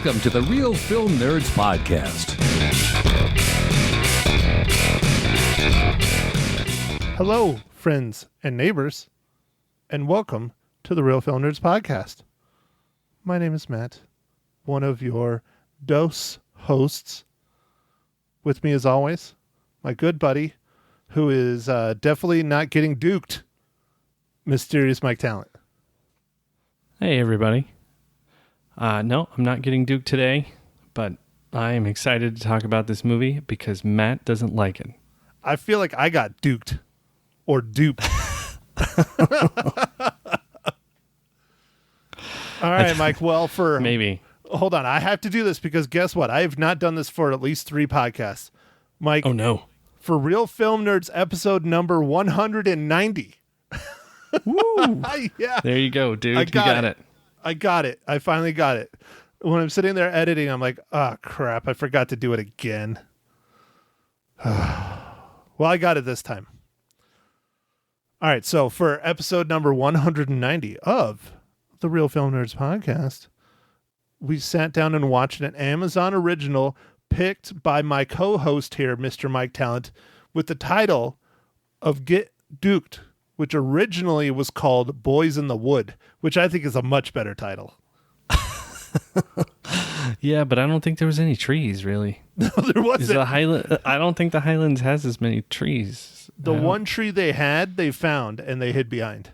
Welcome to the Real Film Nerds Podcast. Hello, friends and neighbors, and welcome to the Real Film Nerds Podcast. My name is Matt, one of your DOS hosts. With me, as always, my good buddy, who is definitely not getting duked, Mysterious Mike Talent. Hey, everybody. No, I'm not getting duked today, but I am excited to talk about this movie because Matt doesn't like it. I feel like I got duked or duped. All right, Mike. Well, maybe. Hold on. I have to do this because guess what? I have not done this for at least 3 podcasts. Mike. Oh, no. For Real Film Nerds episode number 190. Woo! Yeah. There you go, dude. You got it. I got it. I finally got it. When I'm sitting there editing, I'm like, oh, crap. I forgot to do it again. Well, I got it this time. All right. So for episode number 190 of the Real Film Nerds podcast, we sat down and watched an Amazon original picked by my co-host here, Mr. Mike Talent, with the title of Get Duked, which originally was called Boys in the Wood, which I think is a much better title. Yeah, but I don't think there was any trees, really. No, there wasn't. I don't think the Highlands has as many trees. The one tree they had, they found, and they hid behind.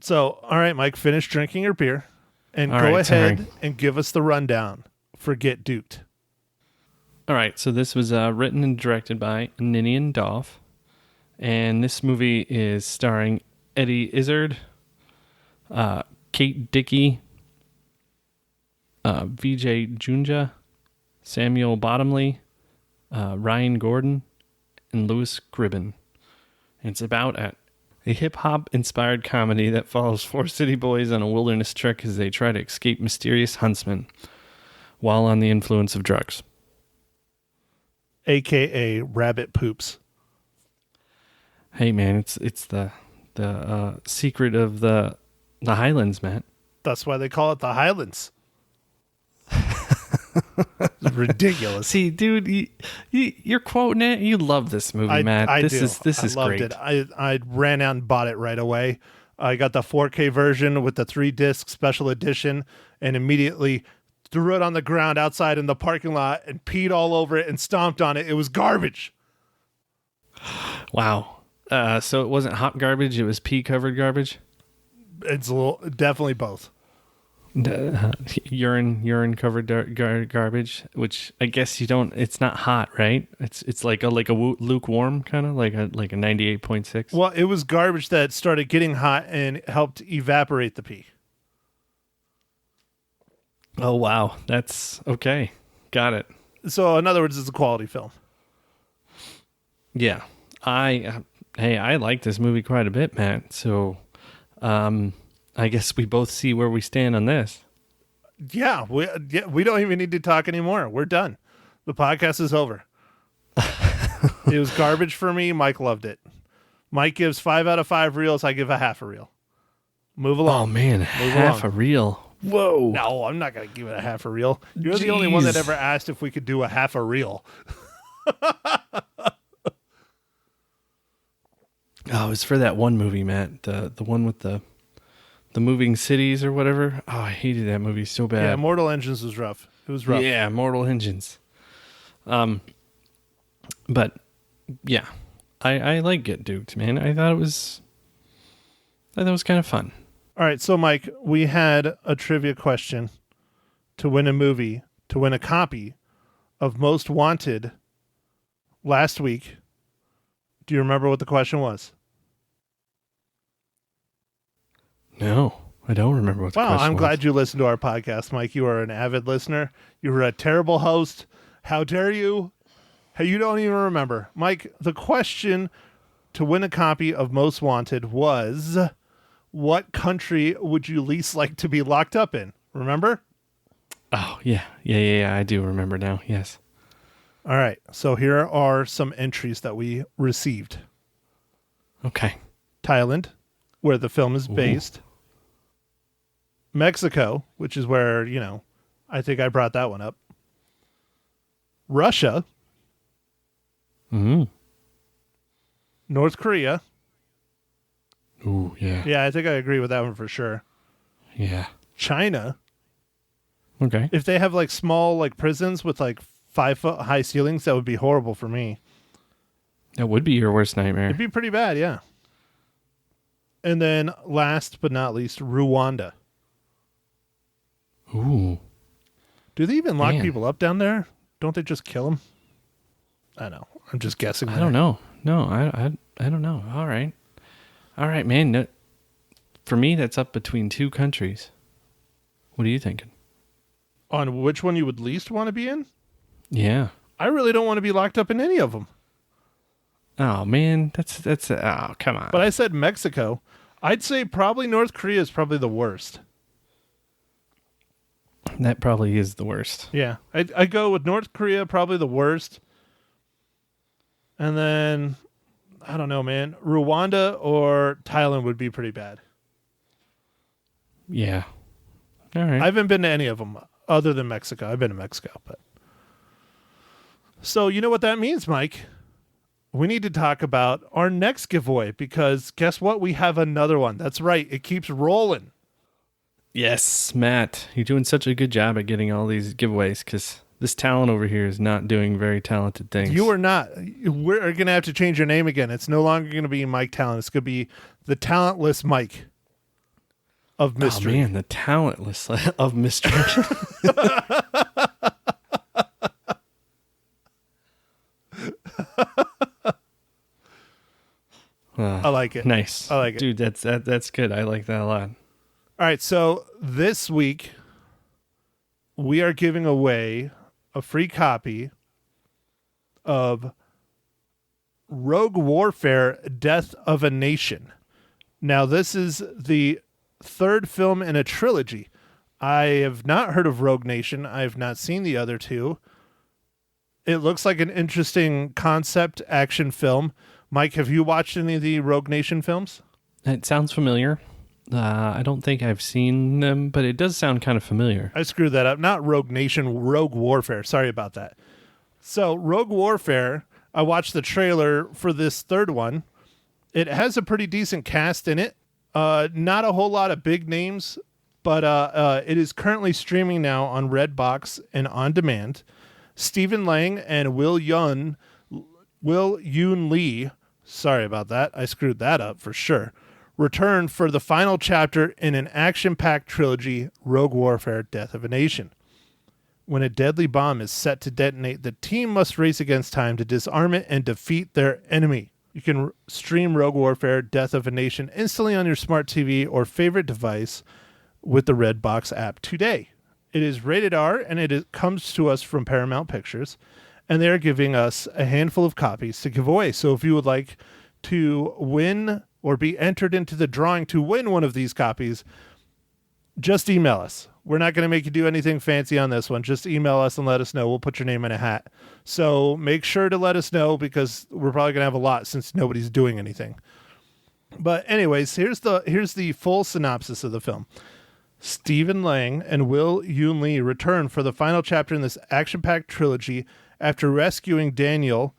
So, all right, Mike, finish drinking your beer, and all go right, ahead sorry. and give us the rundown for Get Duked. All right, so this was written and directed by Ninian Doff. And this movie is starring Eddie Izzard, Kate Dickey, Vijay Junja, Samuel Bottomley, Ryan Gordon, and Louis Gribben. And it's about a hip-hop inspired comedy that follows 4 city boys on a wilderness trek as they try to escape mysterious huntsmen while on the influence of drugs. AKA rabbit poops. Hey man, it's the secret of the Highlands, Matt. That's why they call it the Highlands. It's ridiculous. See, dude, you're quoting it. You love this movie, Matt. This is loved great. It. I ran out and bought it right away. I got the 4K version with the 3-disc special edition and immediately threw it on the ground outside in the parking lot and peed all over it and stomped on it. It was garbage. Wow. So it wasn't hot garbage, it was pee-covered garbage? It's definitely both. Urine-covered garbage, which I guess it's not hot, right? It's like a lukewarm kind of, like a 98.6. Well, it was garbage that started getting hot and helped evaporate the pee. Oh, wow. That's okay. Got it. So, in other words, it's a quality film. Yeah. I like this movie quite a bit, Matt. So, I guess we both see where we stand on this. Yeah, we don't even need to talk anymore. We're done. The podcast is over. It was garbage for me. Mike loved it. Mike gives 5 out of 5 reels. I give a half a reel. Move along. Oh man, half a reel. Whoa. No, I'm not going to give it a half a reel. You're the only one that ever asked if we could do a half a reel. Oh, it's for that one movie, Matt. The one with the moving cities or whatever. Oh, I hated that movie so bad. Yeah, Mortal Engines was rough. It was rough. Yeah, Mortal Engines. But yeah, I like Get Duked, man. I thought it was kind of fun. All right, so Mike, we had a trivia question to win a movie, to win a copy of Most Wanted last week. Do you remember what the question was? No, I don't remember what the question was. Wow, I'm glad you listened to our podcast, Mike. You are an avid listener. You were a terrible host. How dare you? Hey, you don't even remember. Mike, the question to win a copy of Most Wanted was, what country would you least like to be locked up in? Remember? Oh, yeah. I do remember now, yes. All right, so here are some entries that we received. Okay. Thailand, where the film is based. Mexico, which is where, I think I brought that one up. Russia. Mm-hmm. North Korea. Ooh, yeah. Yeah, I think I agree with that one for sure. Yeah. China. Okay. If they have like small like prisons with like 5-foot high ceilings, that would be horrible for me. That would be your worst nightmare. It'd be pretty bad, yeah. And then last but not least, Rwanda. Ooh. Do they even lock Man. people up down there? Don't they just kill them? I know. I'm just guessing. I don't know. No, I don't know. All right. All right, man. No, for me, that's up between two countries. What are you thinking? On which one you would least want to be in? Yeah. I really don't want to be locked up in any of them. Oh, man. That's oh, come on. But I said Mexico. I'd say probably North Korea is probably the worst. That probably is the worst. Yeah. I go with North Korea, probably the worst. And then, I don't know, man. Rwanda or Thailand would be pretty bad. Yeah. All right. I haven't been to any of them other than Mexico. I've been to Mexico, but. So you know what that means, Mike? We need to talk about our next giveaway because guess what? We have another one. That's right. It keeps rolling. Yes, Matt. You're doing such a good job at getting all these giveaways because this talent over here is not doing very talented things. You are not. We're going to have to change your name again. It's no longer going to be Mike Talent. It's going to be the Talentless Mike of Mystery. Oh, man. The talentless of mystery. I like it. Nice. I like it. Dude, that's good. I like that a lot. All right, so this week we are giving away a free copy of Rogue Warfare: Death of a Nation. Now, this is the third film in a trilogy. I have not heard of Rogue Nation. I have not seen the other two. It looks like an interesting concept action film. Mike, have you watched any of the Rogue Nation films? It sounds familiar. I don't think I've seen them, but it does sound kind of familiar. I screwed that up. Not Rogue Nation, Rogue Warfare. Sorry about that. So, Rogue Warfare, I watched the trailer for this third one. It has a pretty decent cast in it. Not a whole lot of big names, but it is currently streaming now on Redbox and on demand. Stephen Lang and Will Yoon Lee, sorry about that. I screwed that up for sure. Return for the final chapter in an action-packed trilogy, Rogue Warfare: Death of a Nation. When a deadly bomb is set to detonate, the team must race against time to disarm it and defeat their enemy. You can stream Rogue Warfare: Death of a Nation instantly on your smart TV or favorite device with the Redbox app today. It is rated R, and it comes to us from Paramount Pictures, and they are giving us a handful of copies to give away. So if you would like to win or be entered into the drawing to win one of these copies, just email us. We're not going to make you do anything fancy on this one. Just email us and let us know. We'll put your name in a hat. So make sure to let us know because we're probably going to have a lot since nobody's doing anything. But anyways, here's the full synopsis of the film. Stephen Lang and Will Yoon Lee return for the final chapter in this action-packed trilogy after rescuing Daniel,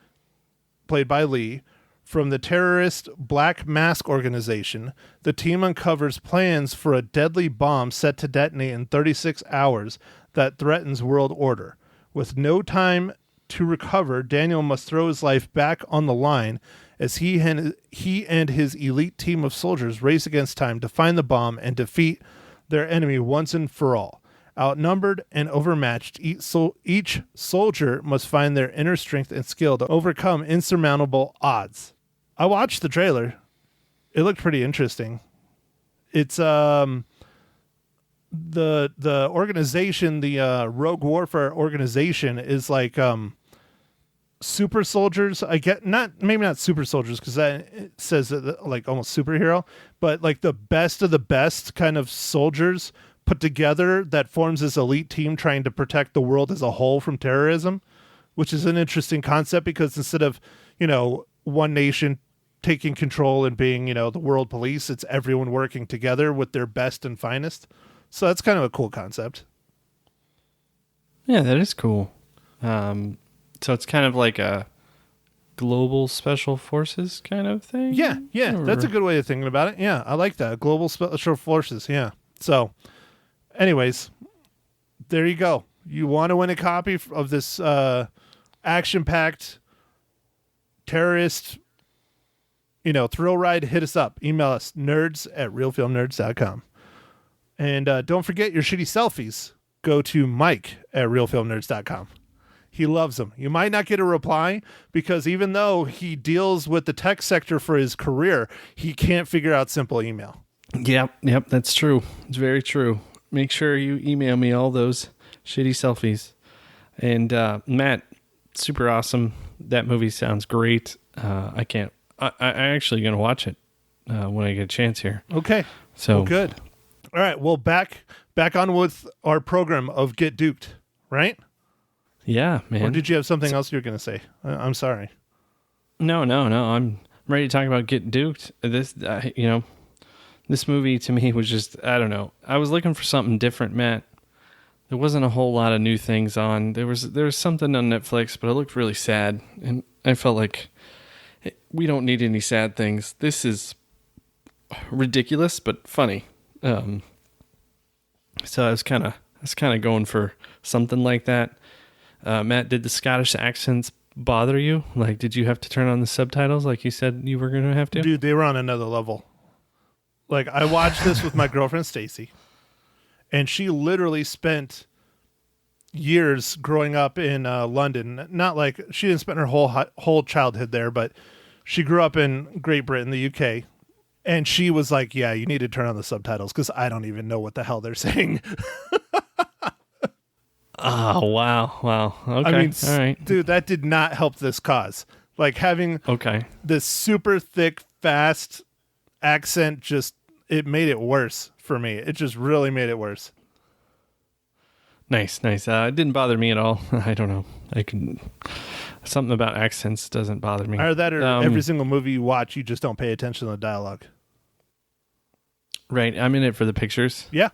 played by Lee, from the terrorist Black Mask organization. The team uncovers plans for a deadly bomb set to detonate in 36 hours that threatens world order. With no time to recover, Daniel must throw his life back on the line as he and his elite team of soldiers race against time to find the bomb and defeat their enemy once and for all. Outnumbered and overmatched, each soldier must find their inner strength and skill to overcome insurmountable odds. I watched the trailer. It looked pretty interesting. It's the organization, the Rogue Warfare organization is like super soldiers. I get maybe not super soldiers because it says like almost superhero, but like the best of the best kind of soldiers put together that forms this elite team trying to protect the world as a whole from terrorism, which is an interesting concept because instead of, one nation taking control and being, the world police, it's everyone working together with their best and finest. So that's kind of a cool concept. Yeah, that is cool. So it's kind of like a global special forces kind of thing? Yeah, Or- that's a good way of thinking about it. Yeah, I like that. Global Special Forces, yeah. So, anyways, there you go. You want to win a copy of this action-packed terrorist, thrill ride, hit us up. Email us, nerds@realfilmnerds.com. And don't forget your shitty selfies. Go to Mike@realfilmnerds.com. He loves them. You might not get a reply because even though he deals with the tech sector for his career, he can't figure out simple email. Yep, that's true. It's very true. Make sure you email me all those shitty selfies. And Matt, super awesome. That movie sounds great. I actually going to watch it when I get a chance here. Okay. So well, good. All right. Well, back on with our program of Get Duked, right? Yeah, man. Or did you have something else you were going to say? I'm sorry. No. I'm ready to talk about Get Duked. This, this movie to me was just, I don't know. I was looking for something different, Matt. There wasn't a whole lot of new things on. There was something on Netflix, but it looked really sad, and I felt like we don't need any sad things. This is ridiculous but funny. So I was kind of going for something like that. Matt, did the Scottish accents bother you? Like, did you have to turn on the subtitles like you said you were going to have to? Dude, they were on another level. Like, I watched this with my girlfriend, Stacy, and she literally spent years growing up in London. Not like she didn't spend her whole childhood there, but she grew up in Great Britain, the UK, and she was like, yeah, you need to turn on the subtitles because I don't even know what the hell they're saying. Oh, wow. Okay. I mean, all right. dude, that did not help this cause. Like, having this super thick, fast accent it made it worse for me. It just really made it worse. Nice. It didn't bother me at all. I don't know. Something about accents doesn't bother me. Or every single movie you watch, you just don't pay attention to the dialogue. Right. I'm in it for the pictures. Yeah,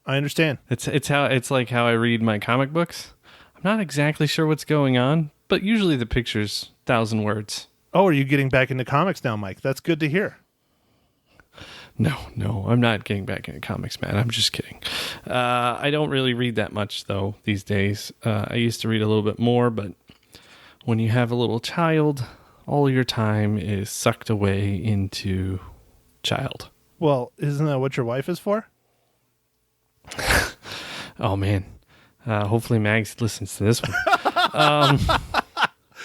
I understand. It's like how I read my comic books. I'm not exactly sure what's going on, but usually the pictures, 1,000 words. Oh, are you getting back into comics now, Mike? That's good to hear. No, I'm not getting back into comics, man. I'm just kidding. I don't really read that much, though, these days. I used to read a little bit more, but when you have a little child, all your time is sucked away into child. Well, isn't that what your wife is for? Oh, man. Hopefully Mags listens to this one.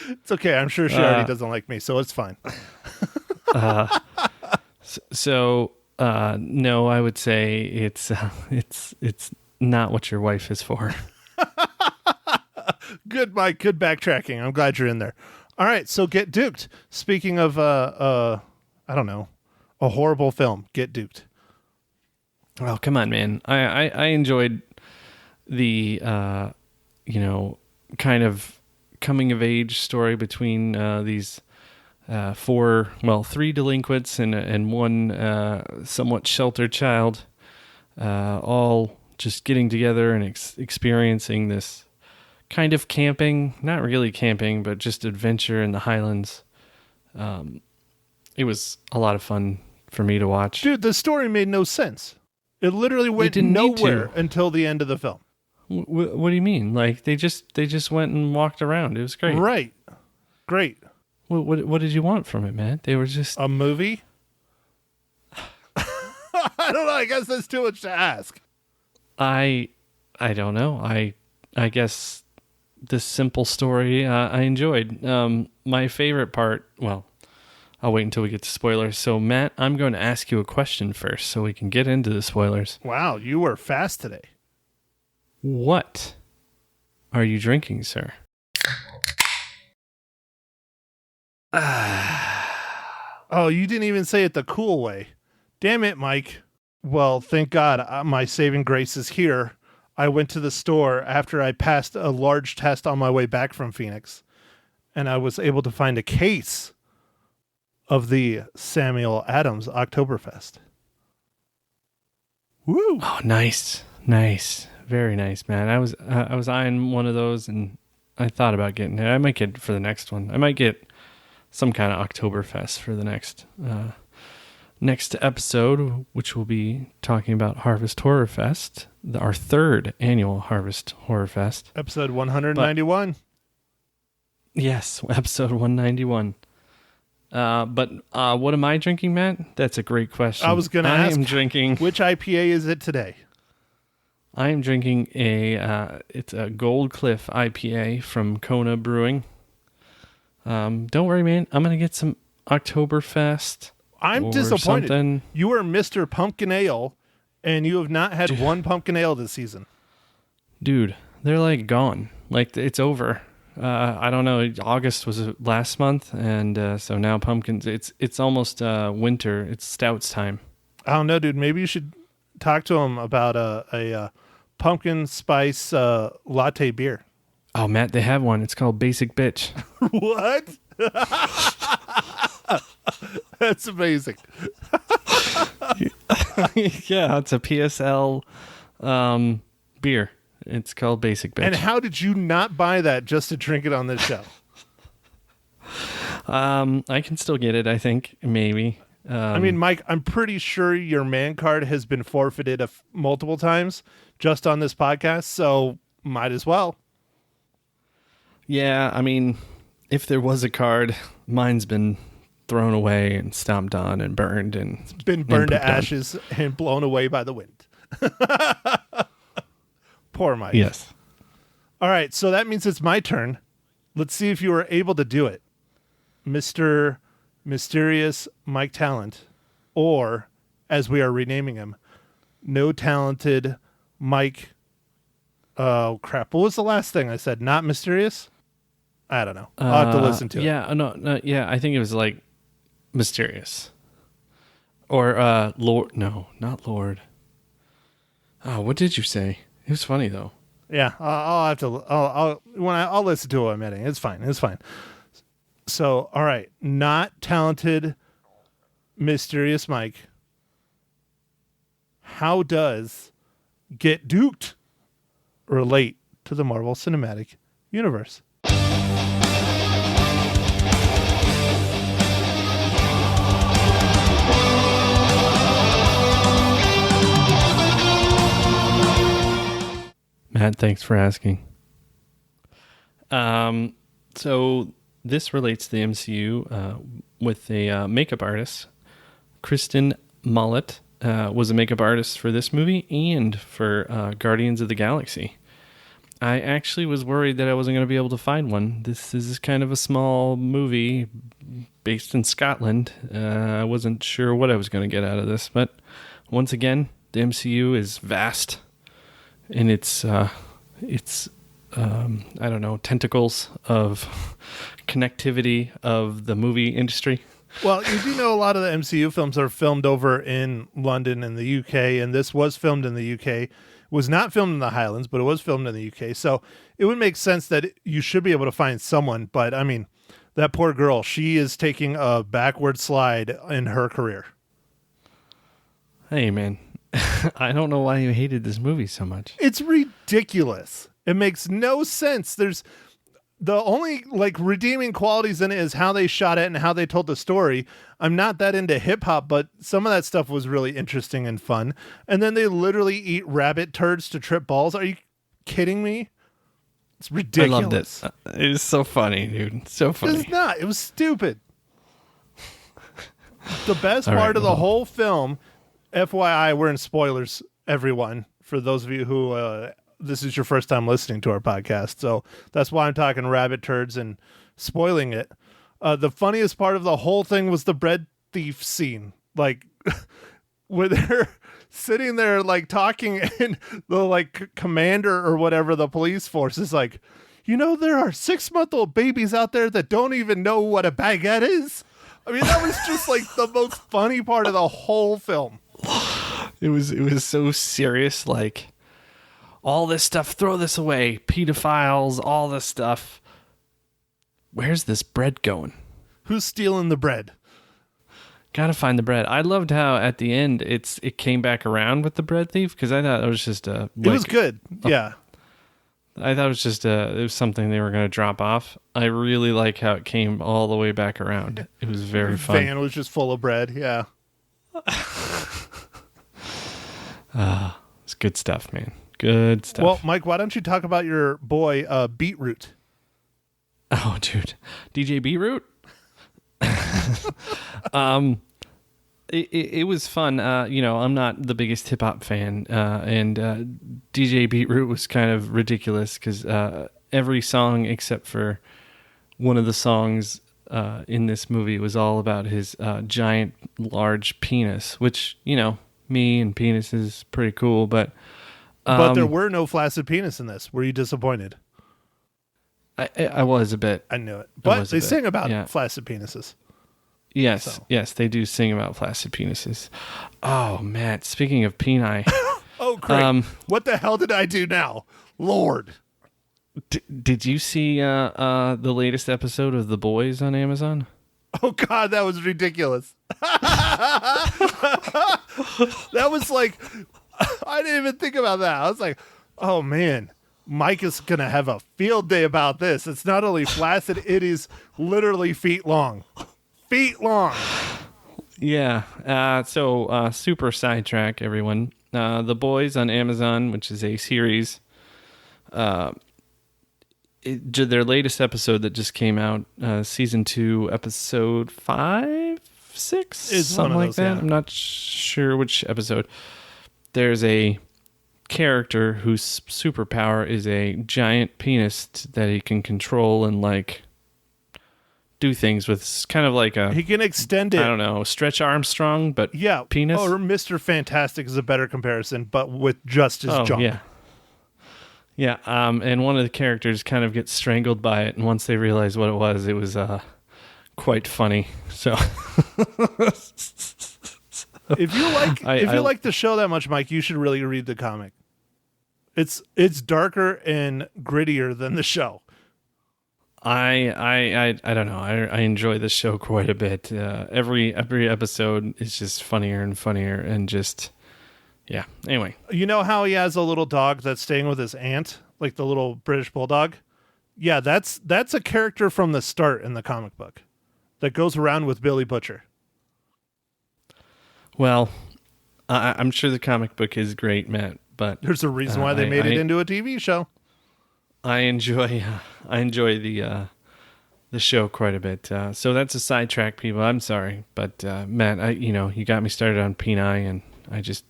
It's okay. I'm sure she already doesn't like me, so it's fine. No, I would say it's not what your wife is for. Good, Mike. Good backtracking. I'm glad you're in there. All right, so Get Duked. Speaking of, I don't know, a horrible film, Get Duked. Oh, come on, man. I enjoyed the, kind of coming of age story between these three delinquents and one somewhat sheltered child, all just getting together and experiencing this kind of camping, not really camping, but just adventure in the Highlands. It was a lot of fun for me to watch. Dude, the story made no sense. It literally went nowhere until the end of the film. What do you mean? Like they just went and walked around. It was great. Right. Great. What did you want from it, man? They were just a movie. I don't know. I guess that's too much to ask. I don't know. I guess this simple story I enjoyed. My favorite part. Well, I'll wait until we get to spoilers. So, Matt, I'm going to ask you a question first, so we can get into the spoilers. Wow, you were fast today. What are you drinking, sir? Oh, you didn't even say it the cool way. Damn it, Mike. Well, thank God my saving grace is here. I went to the store after I passed a large test on my way back from Phoenix, and I was able to find a case of the Samuel Adams Oktoberfest. Woo! Oh, nice. Very nice, man. I was eyeing one of those, and I thought about getting it. I might get it for the next one. I might get some kind of Oktoberfest for the next episode, which will be talking about Harvest Horror Fest, our third annual Harvest Horror Fest. Episode 191. Yes, episode 191. But what am I drinking, Matt? That's a great question. I was going to ask, am drinking, which IPA is it today? I am drinking it's a Gold Cliff IPA from Kona Brewing. Don't worry, man. I'm going to get some Oktoberfest. I'm disappointed. Something. You are Mr. Pumpkin Ale, and you have not had one pumpkin ale this season. Dude, they're like gone. Like it's over. I don't know. August was last month, and so now pumpkins. It's almost winter. It's stouts time. I don't know, dude. Maybe you should talk to him about a pumpkin spice latte beer. Oh, Matt, they have one. It's called Basic Bitch. What? That's amazing. Yeah, it's a PSL beer. It's called Basic Bitch. And how did you not buy that just to drink it on this show? I can still get it, I think. Maybe. I mean, Mike, I'm pretty sure your man card has been forfeited multiple times just on this podcast, so might as well. Yeah, I mean, if there was a card, mine's been thrown away and stomped on and burned. It's been burned to ashes and blown away by the wind. Poor Mike. Yes. All right, so that means it's my turn. Let's see if you were able to do it. Mr. Mysterious Mike Talent, or, as we are renaming him, No Talented Mike. Oh, crap. What was the last thing I said? Not mysterious? I don't know. I'll have to listen to it. Yeah, no, yeah, I think it was like mysterious. Or Lord. No, not Lord. Oh, what did you say? It was funny, though. Yeah, I'll have to. I'll listen to what I'm editing. It's fine. It's fine. So, all right, not talented, mysterious Mike. How does Get Duked relate to the Marvel Cinematic Universe? Matt, thanks for asking. So this relates to the MCU with a makeup artist. Kristen Mollett was a makeup artist for this movie and for Guardians of the Galaxy. I actually was worried that I wasn't going to be able to find one. This is kind of a small movie based in Scotland. I wasn't sure what I was going to get out of this, but once again, the MCU is vast. And it's I don't know, tentacles of connectivity of the movie industry. Well, you do know a lot of the MCU films are filmed over in London and the UK, and this was filmed in the UK. It was not filmed in the Highlands, but it was filmed in the UK. So it would make sense that you should be able to find someone. But, I mean, that poor girl, she is taking a backward slide in her career. Hey, man. I don't know why you hated this movie so much. It's ridiculous. It makes no sense. There's the only redeeming qualities in it is how they shot it and how they told the story. I'm not that into hip hop, but some of that stuff was really interesting and fun. And then they literally eat rabbit turds to trip balls. Are you kidding me? It's ridiculous. I loved it. It was so funny, dude. So funny. It's not. It was stupid. The best part of the whole film, FYI, we're in spoilers, everyone, for those of you who this is your first time listening to our podcast. So that's why I'm talking rabbit turds and spoiling it. The funniest part of the whole thing was the bread thief scene. Like, where they're sitting there, talking, and the, commander or whatever, the police force is like, there are 6-month-old babies out there that don't even know what a baguette is. I mean, that was just, the most funny part of the whole film. It was so serious, all this stuff, throw this away, pedophiles, all this stuff. Where's this bread going? Who's stealing the bread? Gotta find the bread. I loved how at the end it came back around with the bread thief, because I thought it was just It was good. Yeah. I thought it was just it was something they were going to drop off. I really like how it came all the way back around. It was very fun. The van was just full of bread. Yeah. It's good stuff, man. Good stuff. Well, Mike, why don't you talk about your boy Beetroot? Oh, dude, DJ Beetroot. It was fun. I'm not the biggest hip hop fan, and DJ Beetroot was kind of ridiculous because every song except for one of the songs in this movie was all about his giant, large penis, which, me and penis is pretty cool, but there were no flaccid penis in this. Were you disappointed? I was a bit. I knew it. But they sing about flaccid penises. Yes, yes, they do sing about flaccid penises. Oh, Matt, speaking of peni. Oh, great. What the hell did I do now? Lord. Did you see the latest episode of The Boys on Amazon? Oh, God, that was ridiculous. That was like, I didn't even think about that. I was like, oh, man. Mike is going to have a field day about this. It's not only flaccid, it is literally feet long. Feet long. Yeah. So super sidetrack, everyone. The Boys on Amazon, which is a series. Their latest episode that just came out, season 2, episode 5, 6, is something like that. Yeah. I'm not sure which episode. There's a character whose superpower is a giant penis that he can control and do things with. It's kind of like he can extend it. I don't know, Stretch Armstrong, but penis. Or Mr. Fantastic is a better comparison, but with just his junk. Yeah. And one of the characters kind of gets strangled by it, and once they realize what it was quite funny. So if you like the show that much, Mike, you should really read the comic. It's darker and grittier than the show. I don't know. I enjoy this show quite a bit. Every episode is just funnier and funnier, and just Anyway, you know how he has a little dog that's staying with his aunt, like the little British bulldog? Yeah, that's a character from the start in the comic book that goes around with Billy Butcher. Well, I'm sure the comic book is great, Matt, but there's a reason why they made it into a TV show. I enjoy the show quite a bit. So that's a sidetrack, people. I'm sorry, but Matt, you got me started on peni, and I just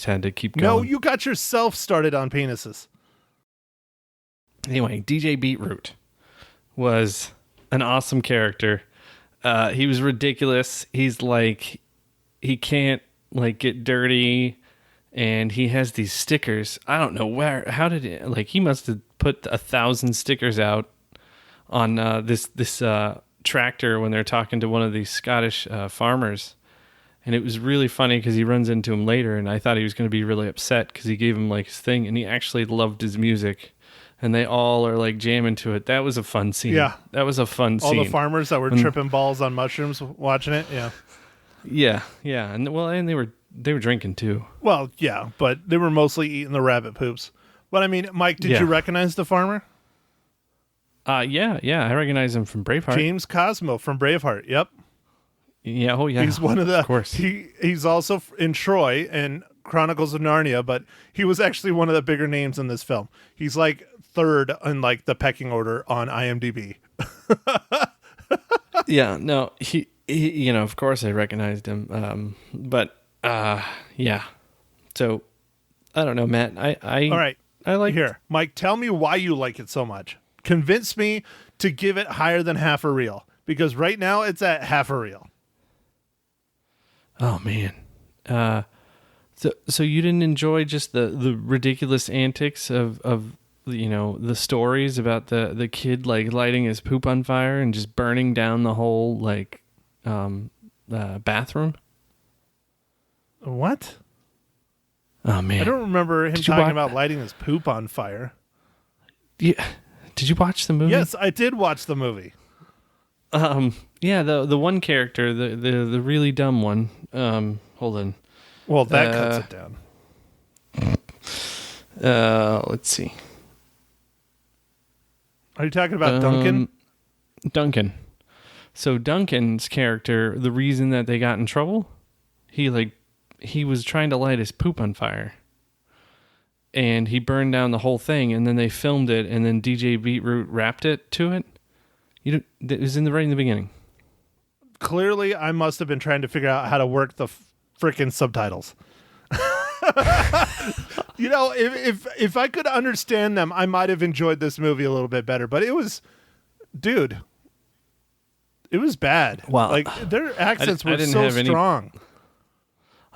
had to keep going. No, you got yourself started on penises. Anyway, DJ Beetroot was an awesome character. He was ridiculous. He's he can't get dirty, and he has these stickers. I don't know how did it, he must have put 1,000 stickers out on this tractor when they're talking to one of these Scottish farmers. And it was really funny because he runs into him later, and I thought he was going to be really upset because he gave him his thing, and he actually loved his music, and they all are jamming to it. That was a fun scene. Yeah, that was a fun scene. All the farmers that were tripping balls on mushrooms watching it. Yeah, and they were drinking too. Well, yeah, but they were mostly eating the rabbit poops. But I mean, Mike, did you recognize the farmer? Yeah, I recognize him from Braveheart. James Cosmo from Braveheart. Yep. Yeah, oh yeah. He's one of the. Of course. He's also in Troy and Chronicles of Narnia, but he was actually one of the bigger names in this film. He's third in the pecking order on IMDb. Yeah, no, he of course I recognized him. But yeah. So I don't know, Matt. I all right. I like here, Mike. Tell me why you like it so much. Convince me to give it higher than half a reel, because right now it's at half a reel. Oh man. So you didn't enjoy just the ridiculous antics of the stories about the kid lighting his poop on fire and just burning down the whole bathroom? What? Oh man. I don't remember him talking about lighting his poop on fire. Yeah. Did you watch the movie? Yes, I did watch the movie. Yeah, the one character, the really dumb one. Hold on. Well, that cuts it down. Let's see. Are you talking about Duncan? Duncan. So Duncan's character, the reason that they got in trouble, he was trying to light his poop on fire. And he burned down the whole thing, and then they filmed it, and then DJ Beetroot rapped it to it. It was right in the beginning. Clearly, I must have been trying to figure out how to work the freaking subtitles. If I could understand them, I might have enjoyed this movie a little bit better. But it was bad. Wow. Like, their accents were didn't so have strong.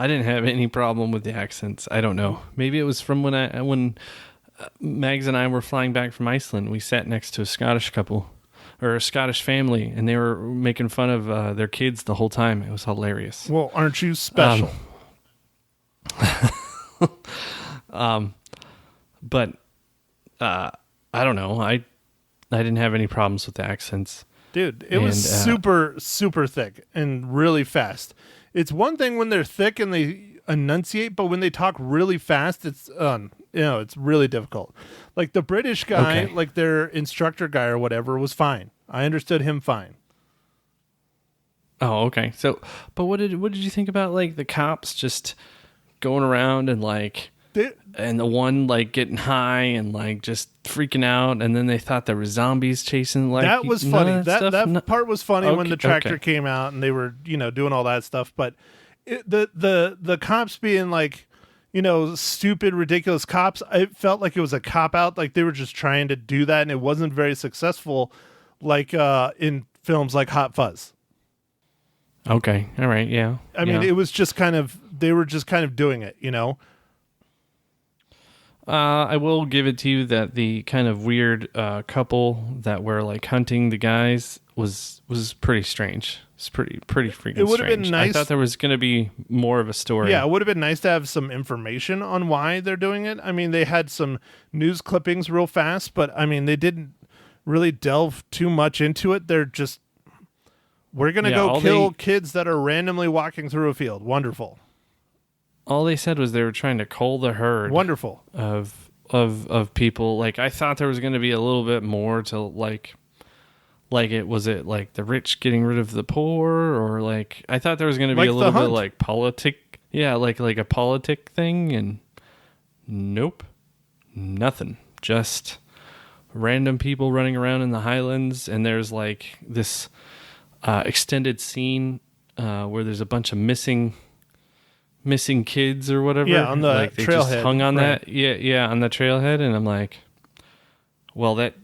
I didn't have any problem with the accents. I don't know. Maybe it was from when Mags and I were flying back from Iceland. We sat next to a Scottish couple, or a Scottish family, and they were making fun of their kids the whole time. It was hilarious. Well, aren't you special? But I don't know. I didn't have any problems with the accents. Dude, it was super, super thick and really fast. It's one thing when they're thick and they enunciate, but when they talk really fast, it's it's really difficult. Like the British guy, like their instructor guy or whatever, was fine. I understood him fine. Oh, okay. So, but what did you think about like the cops just going around and like, and the one like getting high and like just freaking out, and then they thought there were zombies chasing. Like that was funny. That part was funny when the tractor okay. came out and they were doing all that stuff. But the cops being like stupid, ridiculous cops, I felt like it was a cop out. Like they were just trying to do that, and it wasn't very successful. Like in films like Hot Fuzz. Okay. All right. Yeah. I mean, it was just they were just kind of doing it, I will give it to you that the kind of weird couple that were like hunting the guys was pretty strange. It's pretty freaking strange. It would have been nice. I thought there was going to be more of a story. Yeah, it would have been nice to have some information on why they're doing it. I mean, they had some news clippings real fast, but I mean, they didn't really delve too much into it. They're just, we're going to go kill kids that are randomly walking through a field. Wonderful. All they said was they were trying to cull the herd. Wonderful. Of people. Like I thought there was going to be a little bit more to like it like the rich getting rid of the poor, or like I thought there was going to be a little bit like politic. Yeah, like a politic thing, and nope. Nothing. Just random people running around in the Highlands, and there's like this extended scene where there's a bunch of missing kids or whatever. Yeah, on the like they trailhead. just hung on that. Yeah, on the trailhead, and I'm like, well, that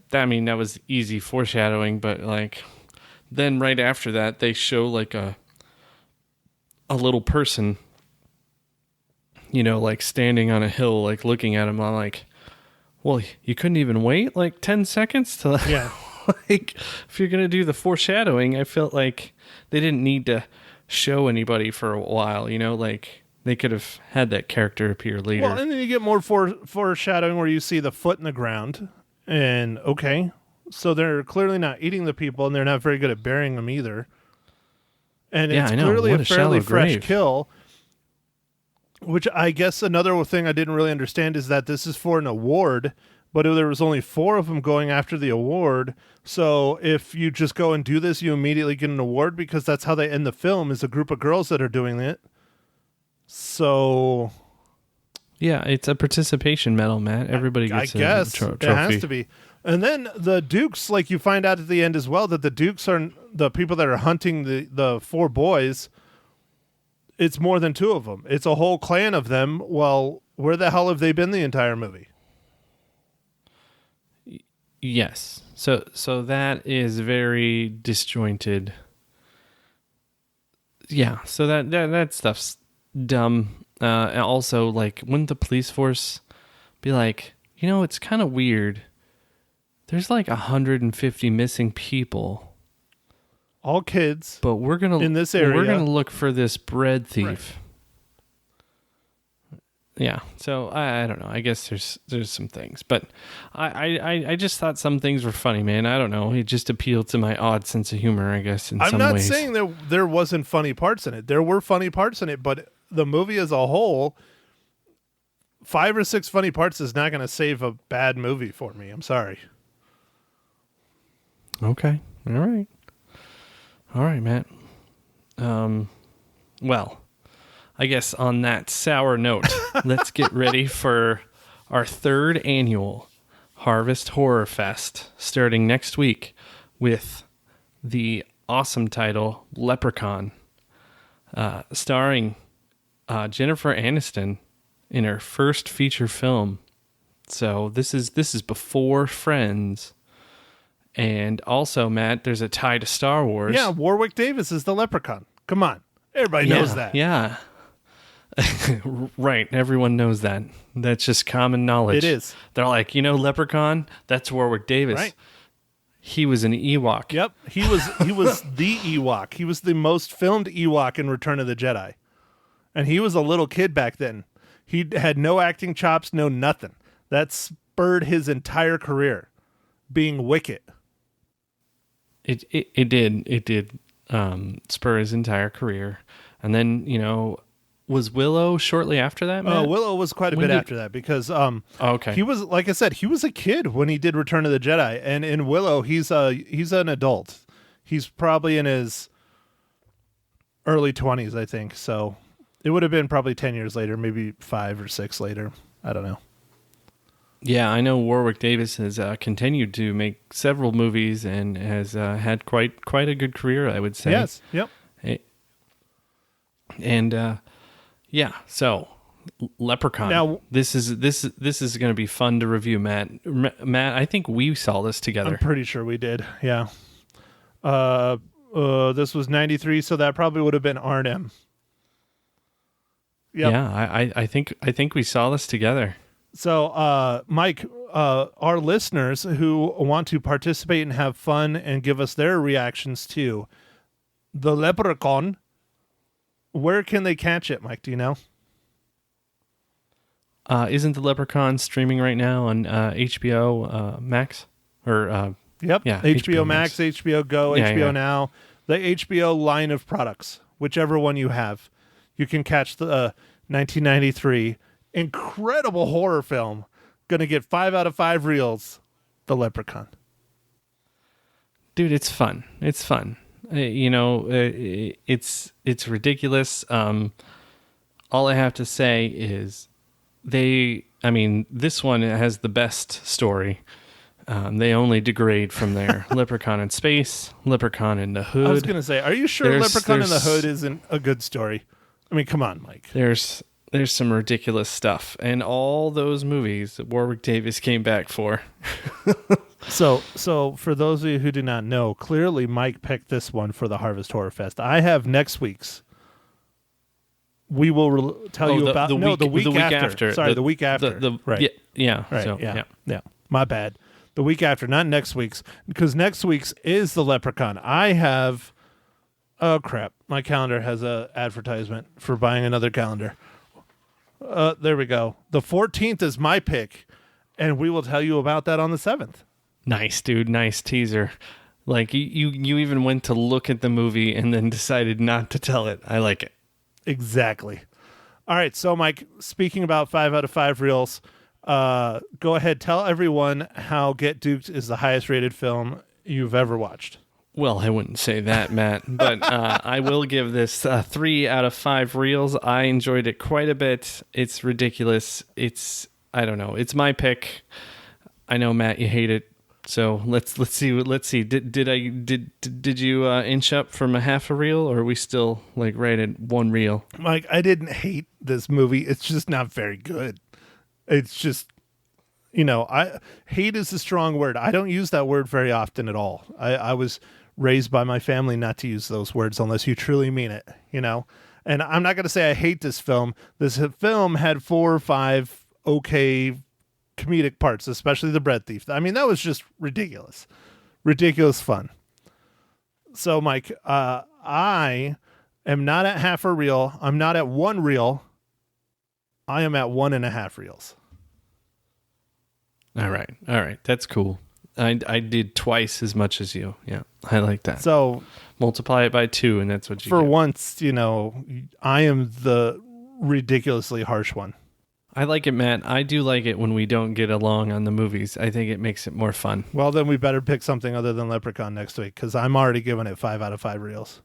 was easy foreshadowing, but like then right after that they show like a little person, like standing on a hill, like looking at him. I'm like, well, you couldn't even wait like 10 seconds to like if you're gonna do the foreshadowing. I felt like they didn't need to show anybody for a while, like they could have had that character appear later. Well, and then you get more foreshadowing where you see the foot in the ground, and so they're clearly not eating the people, and they're not very good at burying them either. And it's clearly a fairly fresh kill, which I guess another thing I didn't really understand is that this is for an award, but there was only 4 of them going after the award. So if you just go and do this, you immediately get an award, because that's how they end the film, is a group of girls that are doing it. So yeah, it's a participation medal, Matt. Everybody gets a trophy. It has to be. And then the Dukes, like you find out at the end as well, that the Dukes are the people that are hunting the 4 boys. It's more than 2 of them. It's a whole clan of them. Well, where the hell have they been the entire movie? Yes. So that is very disjointed. Yeah. So that stuff's dumb. And also, like, wouldn't the police force be like, it's kind of weird. There's like 150 missing people, all kids, but in this area we're gonna look for this bread thief. yeah. So I don't know. I guess there's some things, but I just thought some things were funny, man. I don't know. It just appealed to my odd sense of humor, I guess. In I'm some not ways. saying there wasn't funny parts in it. There were funny parts in it, but the movie as a whole, 5 or 6 funny parts is not going to save a bad movie for me. I'm sorry. Okay. All right, Matt. Well, I guess on that sour note, let's get ready for our 3rd annual Harvest Horror Fest starting next week with the awesome title Leprechaun, starring Jennifer Aniston in her first feature film. So this is before Friends. And also, Matt, there's a tie to Star Wars. Yeah, Warwick Davis is the Leprechaun. Come on. Everybody knows that. Yeah. Right. Everyone knows that. That's just common knowledge. It is. They're like, Leprechaun? That's Warwick Davis. Right. He was an Ewok. Yep. He was the Ewok. He was the most filmed Ewok in Return of the Jedi. And he was a little kid back then. He had no acting chops, no nothing. That spurred his entire career, being Wicket. It did spur his entire career. And then, was Willow shortly after that, Matt? Willow was quite a bit after that because okay. He was, like I said, he was a kid when he did Return of the Jedi. And in Willow, he's an adult. He's probably in his early 20s, I think. So it would have been probably 10 years later, maybe 5 or 6 later. I don't know. Yeah, I know Warwick Davis has continued to make several movies and has had quite a good career, I would say. Yes. Yep. And yeah, so Leprechaun. Now, this is going to be fun to review, Matt. Matt, I think we saw this together. I'm pretty sure we did. Yeah. This was 93, so that probably would have been R&M. Yep. Yeah, I think we saw this together. So, Mike, our listeners who want to participate and have fun and give us their reactions to The Leprechaun, where can they catch it, Mike? Do you know? Isn't The Leprechaun streaming right now on HBO Max? Or Yep. Yeah, HBO Max, HBO Go, HBO yeah. Now, the HBO line of products, whichever one you have. You can catch the 1993 incredible horror film. Going to get 5 out of 5 reels. The Leprechaun. Dude, it's fun. It's fun. It's ridiculous. All I have to say is this one has the best story. They only degrade from there. Leprechaun in Space, Leprechaun in the Hood. I was going to say, are you sure Leprechaun in the Hood isn't a good story? I mean, come on, Mike. There's some ridiculous stuff. And all those movies that Warwick Davis came back for. So for those of you who do not know, clearly Mike picked this one for the Harvest Horror Fest. I have next week's. We will tell you about the week after. Sorry, the week after. Right. Yeah. Right. So, yeah. My bad. The week after, not next week's, because next week's is the Leprechaun. I have. Oh crap! My calendar has a advertisement for buying another calendar. There we go. The 14th is my pick, and we will tell you about that on the 7th. Nice, dude. Nice teaser. Like you even went to look at the movie and then decided not to tell it. I like it. Exactly. All right. So, Mike, speaking about 5 out of 5 reels, go ahead. Tell everyone how Get Duked is the highest rated film you've ever watched. Well, I wouldn't say that, Matt, but I will give this 3 out of 5 reels. I enjoyed it quite a bit. It's ridiculous. I don't know. It's my pick. I know, Matt, you hate it. So let's see. Did you inch up from a half a reel, or are we still like right at 1 reel? Mike, I didn't hate this movie. It's just not very good. It's just, hate is a strong word. I don't use that word very often at all. I was raised by my family not to use those words unless you truly mean it, And I'm not going to say I hate this film. This film had 4 or 5 okay comedic parts, especially the bread thief. I mean, that was just ridiculous fun. So, Mike, I am not at half a reel. I'm not at 1 reel. I am at 1.5 reels. All right. That's cool. I did twice as much as you. Yeah, I like that. So multiply it by 2, and that's what you for get. once, I am the ridiculously harsh one. I like it, Matt. I do like it when we don't get along on the movies. I think it makes it more fun. Well, then we better pick something other than Leprechaun next week, because I'm already giving it 5 out of 5 reels.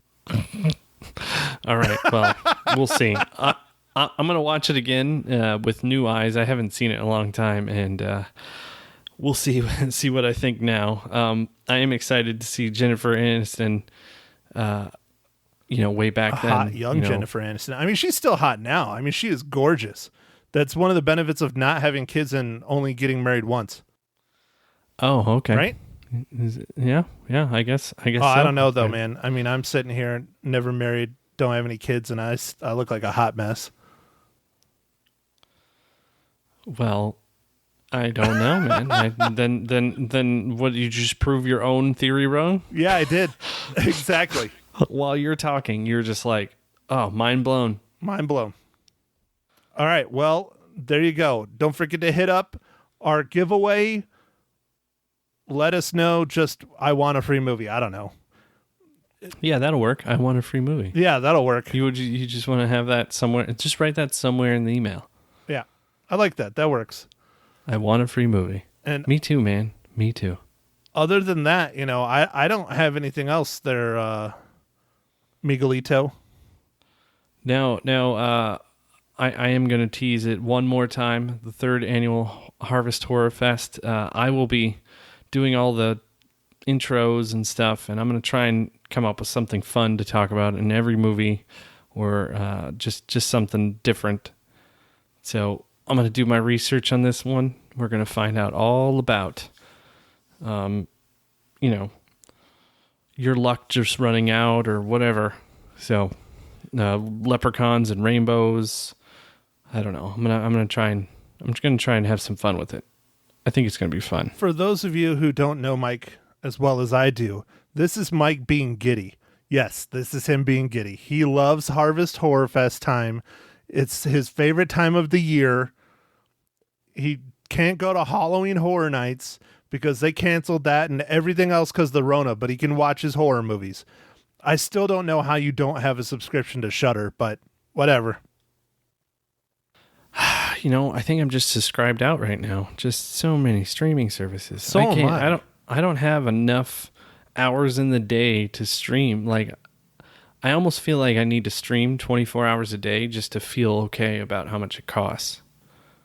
All right. Well, we'll see. I'm going to watch it again with new eyes. I haven't seen it in a long time, and we'll see what I think now. I am excited to see Jennifer Aniston, way back then. Hot young Jennifer Aniston. I mean, she's still hot now. I mean, she is gorgeous. That's one of the benefits of not having kids and only getting married once. Oh, okay. Right? Yeah, I guess. Oh, so. I don't know, though, man. I mean, I'm sitting here, never married, don't have any kids, and I look like a hot mess. Well, I don't know, man. Then what, you just prove your own theory wrong? Yeah, I did. Exactly. While you're talking, you're just like, oh, mind blown. Mind blown. All right, well, there you go. Don't forget to hit up our giveaway. Let us know. Just, I want a free movie. I don't know. Yeah, that'll work. I want a free movie. Yeah, that'll work. You just want to have that somewhere. Just write that somewhere in the email. Yeah, I like that. That works. I want a free movie. And me too, man. Me too. Other than that, I don't have anything else there, Miguelito. Now, I am going to tease it one more time. The 3rd annual Harvest Horror Fest. I will be doing all the intros and stuff, and I'm going to try and come up with something fun to talk about in every movie, or just something different. So I'm going to do my research on this one. We're going to find out all about, your luck just running out or whatever. So leprechauns and rainbows. I don't know. I'm gonna try and have some fun with it. I think it's gonna be fun. For those of you who don't know Mike as well as I do, this is Mike being giddy. Yes, this is him being giddy. He loves Harvest Horror Fest time. It's his favorite time of the year. He can't go to Halloween Horror Nights because they canceled that and everything else because of the Rona, but he can watch his horror movies. I still don't know how you don't have a subscription to Shudder, but whatever. I think I'm just subscribed out right now. Just so many streaming services. So am I. I don't have enough hours in the day to stream. Like, I almost feel like I need to stream 24 hours a day just to feel okay about how much it costs.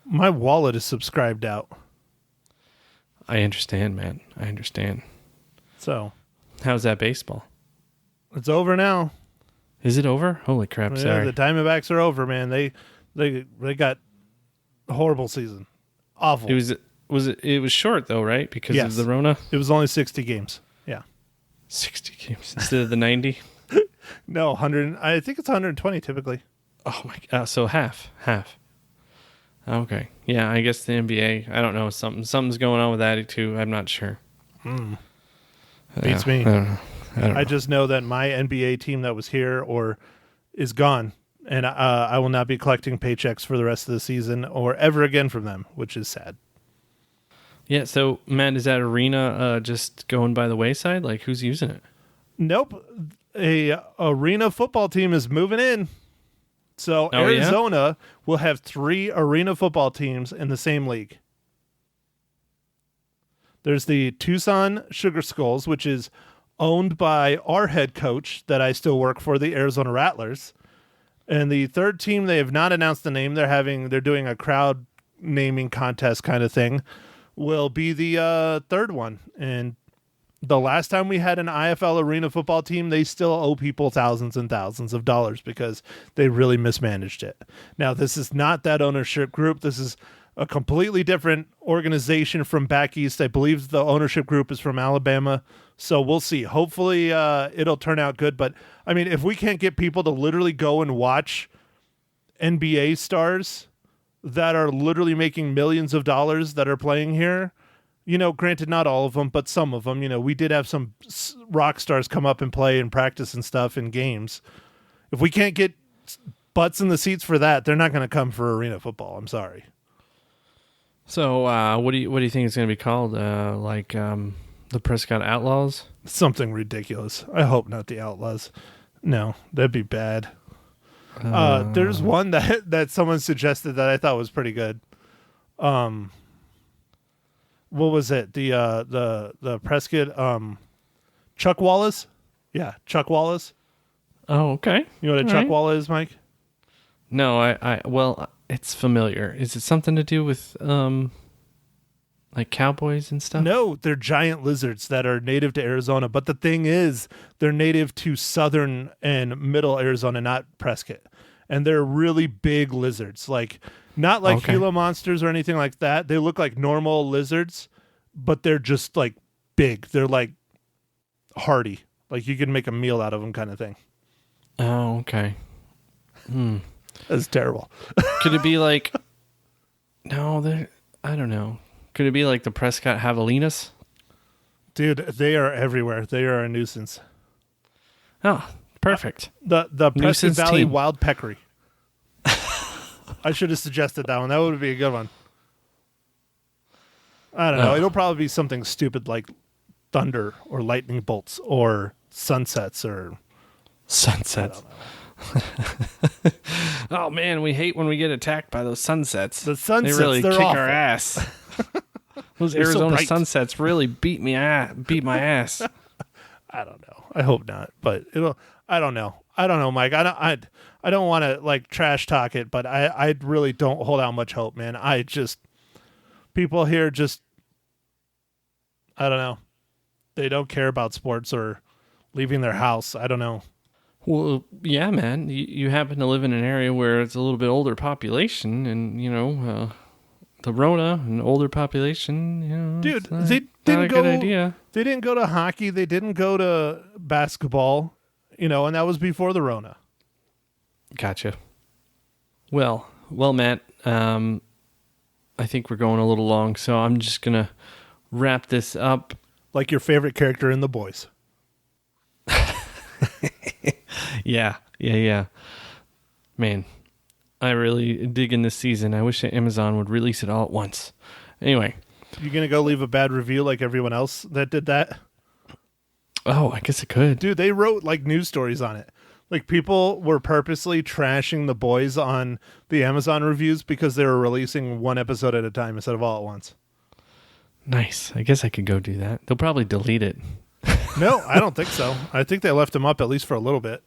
My wallet is subscribed out. I understand, man. I understand. So, how's that baseball? It's over now. Is it over? Holy crap! Yeah, sorry. The Diamondbacks are over, man. They got a horrible season. Awful. It was short though, right? Because of the Rona. It was only 60 games. Yeah. 60 games instead of the 90. No, 100. I think it's 120 typically. Oh my god! So half. Okay. Yeah, I guess the NBA. I don't know. Something's going on with that too. I'm not sure. Beats me. I don't know. I just know that my NBA team that was here or is gone, and I will not be collecting paychecks for the rest of the season or ever again from them, which is sad. Yeah. So, Matt, is that arena just going by the wayside? Like, who's using it? Nope. A arena football team is moving in. So Arizona will have 3 arena football teams in the same league. There's the Tucson Sugar Skulls, which is owned by our head coach that I still work for, the Arizona Rattlers. And the third team, they have not announced the name. They're doing a crowd naming contest kind of thing, will be the third one. And the last time we had an IFL arena football team, they still owe people thousands and thousands of dollars because they really mismanaged it. Now, this is not that ownership group. This is a completely different organization from back east. I believe the ownership group is from Alabama. So we'll see. Hopefully it'll turn out good. But, I mean, if we can't get people to literally go and watch NBA stars that are literally making millions of dollars that are playing here, granted, not all of them, but some of them, we did have some rock stars come up and play and practice and stuff in games. If we can't get butts in the seats for that, they're not going to come for arena football. I'm sorry. So, what do you think it's going to be called? The Prescott Outlaws? Something ridiculous. I hope not the Outlaws. No, that'd be bad. There's one that someone suggested that I thought was pretty good. What was it? The Prescott Chuck Wallace? Yeah, Chuck Wallace. Oh, okay. You know what a Chuck Wallace is, Mike? No, well, it's familiar. Is it something to do with like cowboys and stuff? No, they're giant lizards that are native to Arizona. But the thing is, they're native to southern and middle Arizona, not Prescott. And they're really big lizards, like not like Gila monsters or anything like that. They look like normal lizards, but they're just like big. They're like hardy. Like you can make a meal out of them kind of thing. Oh, okay. That's terrible. Could it be like, no, I don't know. Could it be like the Prescott Javelinas? Dude, they are everywhere. They are a nuisance. Oh, perfect. The Prescott Nuisance Valley team. Wild Peccary. I should have suggested that one. That would be a good one. I don't know. It'll probably be something stupid like thunder or lightning bolts or sunsets or... Sunsets. Oh, man, we hate when we get attacked by those sunsets. The sunsets, they really they're kick awful. our ass. Those They're so Arizona bright. sunsets really beat my ass. I don't know. I hope not, but I don't know. I don't know, Mike. I don't want to like trash talk it, but I really don't hold out much hope, man. People here just, I don't know. They don't care about sports or leaving their house. I don't know. Well, yeah, man. You happen to live in an area where it's a little bit older population, and the Rona, an older population. Dude, it's they not didn't a go. good idea. They didn't go to hockey. They didn't go to basketball. And that was before the Rona. Gotcha. Well, Matt. I think we're going a little long, so I'm just gonna wrap this up. Like your favorite character in The Boys. Yeah. Man, I really dig in this season. I wish that Amazon would release it all at once. Anyway. You gonna go leave a bad review like everyone else that did that? Oh, I guess it could. Dude, they wrote like news stories on it. Like people were purposely trashing The Boys on the Amazon reviews because they were releasing one episode at a time instead of all at once. Nice. I guess I could go do that. They'll probably delete it. No, I don't think so. I think they left them up at least for a little bit.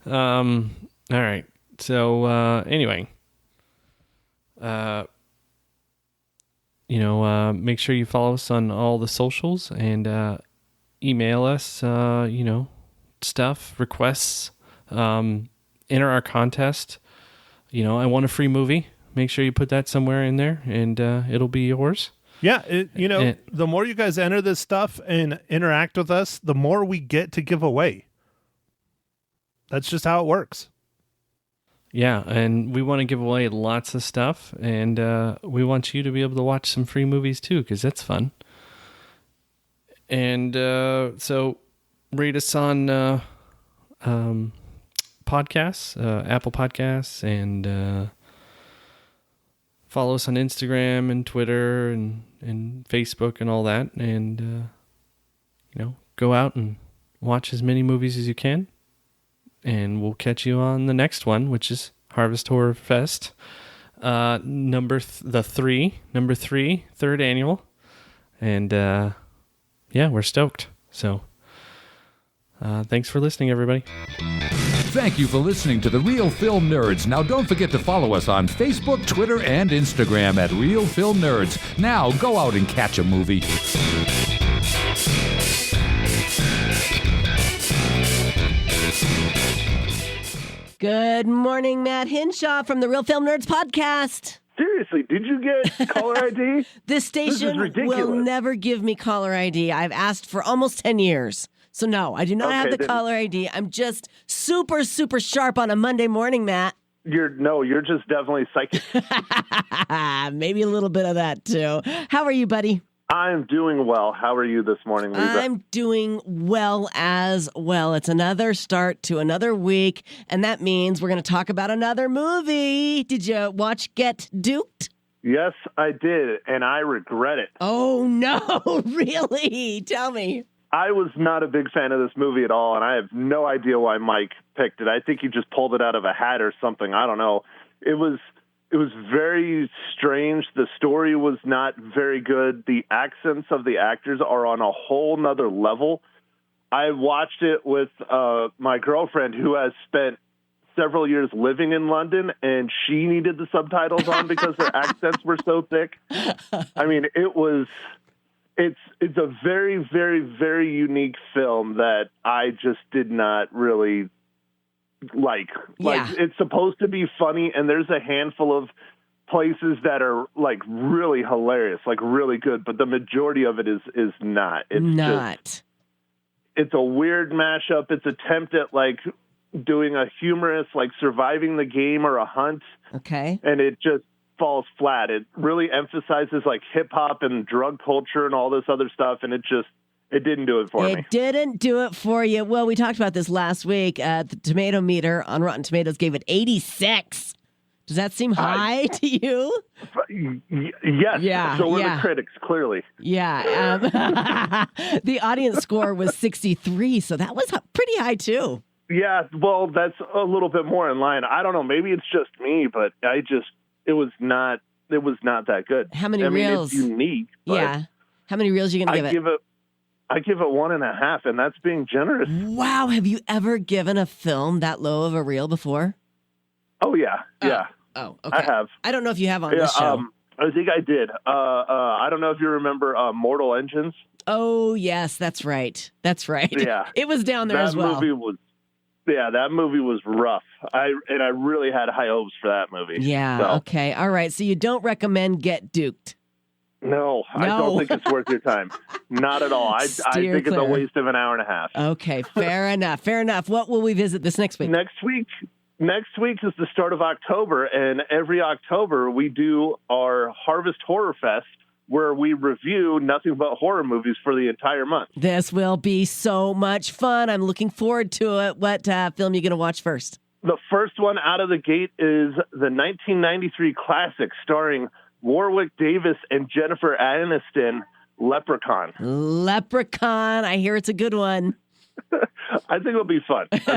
All right. So, anyway, make sure you follow us on all the socials and, email us, stuff, requests, enter our contest. I want a free movie. Make sure you put that somewhere in there and, it'll be yours. Yeah, the more you guys enter this stuff and interact with us, the more we get to give away. That's just how it works. Yeah, and we want to give away lots of stuff, and we want you to be able to watch some free movies too, because that's fun. And so rate us on podcasts, Apple Podcasts, and follow us on Instagram and Twitter and Facebook and all that. And, go out and watch as many movies as you can. And we'll catch you on the next one, which is Harvest Horror Fest, number 3, third annual. And, we're stoked. So, thanks for listening, everybody. Thank you for listening to The Real Film Nerds. Now, don't forget to follow us on Facebook, Twitter, and Instagram at Real Film Nerds. Now, go out and catch a movie. Good morning, Matt Hinshaw from the Real Film Nerds podcast. Seriously, did you get caller ID? This station ridiculous. will never give me caller ID. I've asked for almost 10 years. So no, I do not have the caller ID. I'm just super, super sharp on a Monday morning, Matt. You're just definitely psychic. Maybe a little bit of that too. How are you, buddy? I'm doing well. How are you this morning, Lisa? I'm doing well as well. It's another start to another week, and that means we're going to talk about another movie. Did you watch Get Duked? Yes, I did, and I regret it. Oh, no, really? Tell me. I was not a big fan of this movie at all, and I have no idea why Mike picked it. I think he just pulled it out of a hat or something. I don't know. It was very strange. The story was not very good. The accents of the actors are on a whole nother level. I watched it with my girlfriend, who has spent several years living in London, and she needed the subtitles on because their accents were so thick. I mean, it's a very, very, very unique film that I just did not really like. Yeah. Like, it's supposed to be funny, and there's a handful of places that are like really hilarious, like really good, but the majority of it is not. It's not. It's a weird mashup. It's attempt at like doing a humorous, like Surviving the Game or a Hunt. Okay. And it just falls flat. It really emphasizes like hip hop and drug culture and all this other stuff, and it didn't do it for me. It didn't do it for you. Well, we talked about this last week. The tomato meter on Rotten Tomatoes gave it 86. Does that seem high to you? Yes. Yeah. So were the critics, clearly. Yeah. The audience score was 63, so that was pretty high too. Yeah. Well, that's a little bit more in line. I don't know. Maybe it's just me, but it was not that good. How many It's reels? unique. Yeah. How many reels are you going to give it? I give it 1.5, and that's being generous. Wow. Have you ever given a film that low of a reel before? Oh, yeah. Yeah. Oh, okay. I have. I don't know if you have on this show. I think I did. I don't know if you remember Mortal Engines. Oh, yes, that's right. That's right. Yeah. It was down there as well. That movie was rough. I really had high hopes for that movie. Yeah, so. Okay. All right. So you don't recommend Get Duked? No, I don't think it's worth your time. Not at all. I think it's a waste of an hour and a half. Okay, fair enough. Fair enough. What will we visit this next week? Next week is the start of October, and every October we do our Harvest Horror Fest, where we review nothing but horror movies for the entire month. This will be so much fun. I'm looking forward to it. What film are you going to watch first? The first one out of the gate is the 1993 classic starring Warwick Davis and Jennifer Aniston, Leprechaun. Leprechaun. I hear it's a good one. I think it'll be fun. It's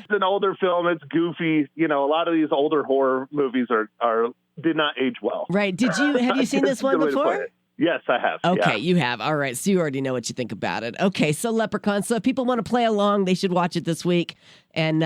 an older film. It's goofy. You know, a lot of these older horror movies did not age well. Right. Have you seen this one before? Yes, I have. Okay, yeah. You have. All right. So you already know what you think about it. Okay. So Leprechaun. So if people want to play along, they should watch it this week and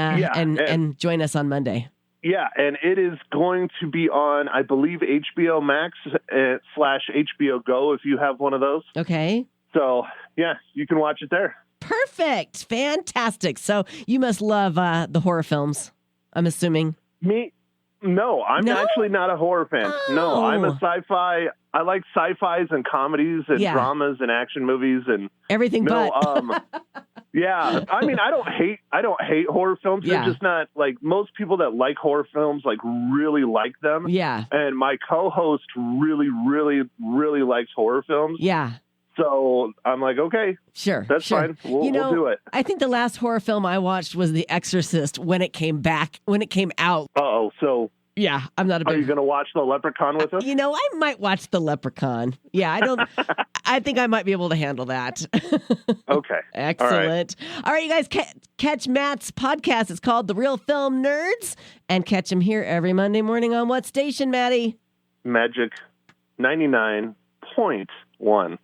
join us on Monday. Yeah, and it is going to be on, I believe, HBO Max / HBO Go if you have one of those. Okay. So, yeah, you can watch it there. Perfect. Fantastic. So you must love the horror films, I'm assuming. Me? No, I'm actually not a horror fan. Oh. No, I'm a sci-fi. I like sci-fis and comedies and dramas and action movies and everything but. Yeah, I mean, I don't hate horror films. Yeah. They're just not like most people that like horror films like really like them. Yeah. And my co-host really, really, really likes horror films. Yeah. So I'm like, okay, sure, that's fine. We'll do it. I think the last horror film I watched was The Exorcist when it came out. Uh-oh, so. Yeah, I'm not a big... Are you going to watch The Leprechaun with us? You know, I might watch The Leprechaun. Yeah, I think I might be able to handle that. Okay. Excellent. All right, you guys, catch Matt's podcast. It's called The Real Film Nerds. And catch him here every Monday morning on what station, Maddie? Magic 99.1.